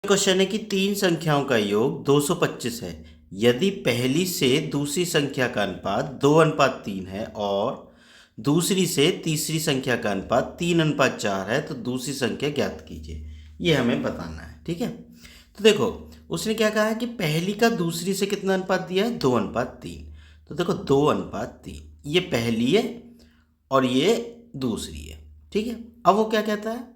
Question है कि तीन संख्याओं का योग 225 है। यदि पहली से दूसरी संख्या का अनुपात 2:3 है और दूसरी से तीसरी संख्या का अनुपात 3:4 है तो दूसरी संख्या ज्ञात कीजिए। ये हमें बताना है, ठीक है। तो देखो, उसने क्या कहा है कि पहली का दूसरी से कितना अनुपात दिया है, 2:3। तो देखो 2:3 ये पहली है और ये दूसरी है, ठीक है। अब वो क्या कहता है,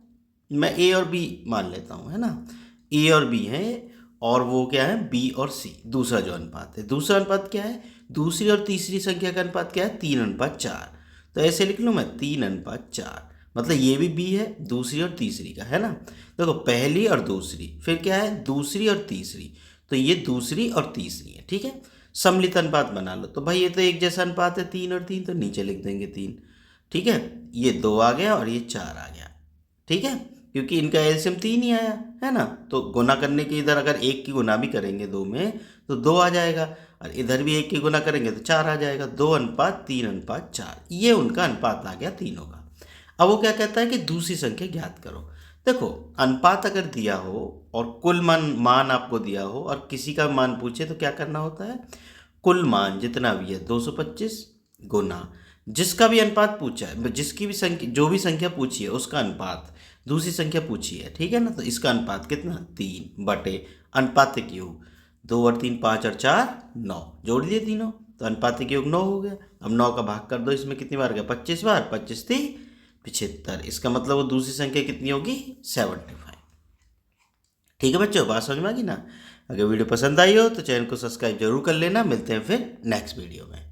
मैं ए और बी मान लेता हूँ, है ना। ए और बी है और वो क्या है, बी और सी। दूसरा जो अनुपात है, दूसरा अनुपात क्या है, दूसरी और तीसरी संख्या का अनुपात क्या है, 3:4। तो ऐसे लिख लूँ मैं 3:4, मतलब ये भी बी है, दूसरी और तीसरी का, है ना। देखो पहली और दूसरी, फिर क्या है, दूसरी और तीसरी, तो ये दूसरी और तीसरी है, ठीक है। सम्मिलित अनुपात बना लो, तो भाई ये तो एक जैसा अनुपात है 3 और 3, तो नीचे लिख देंगे 3, ठीक है। ये 2 आ गया और ये 4 आ गया, ठीक है, क्योंकि इनका एलसीएम 3 ही आया, है ना। तो गुना करने के इधर अगर एक की गुना भी करेंगे 2 में तो 2 आ जाएगा, और इधर भी एक की गुना करेंगे तो 4 आ जाएगा। 2:3:4, ये उनका अनुपात आ गया तीनों का। अब वो क्या कहता है कि दूसरी संख्या ज्ञात करो। देखो, अनुपात अगर दिया हो और कुल मान आपको दिया हो और किसी का मान पूछे तो क्या करना होता है, कुल मान जितना भी है 225 गुना जिसका भी अनुपात पूछा है, जिसकी भी संख्या, जो भी संख्या पूछी है उसका अनुपात, दूसरी संख्या पूछी है, ठीक है ना। तो इसका अनुपात कितना, 3 बटे अनुपात के योग 2 और 3 5 और 4 9, जोड़ दिए तीनों, तो अनुपात के योग 9 हो गया। अब 9 का भाग कर दो, इसमें कितनी बार गया, 25 बार, 25 थी 75, इसका मतलब वो दूसरी संख्या कितनी होगी, 75। ठीक है बच्चों, बात समझ में आ गई ना। अगर वीडियो पसंद आई हो तो चैनल को सब्सक्राइब जरूर कर लेना। मिलते हैं फिर नेक्स्ट वीडियो में।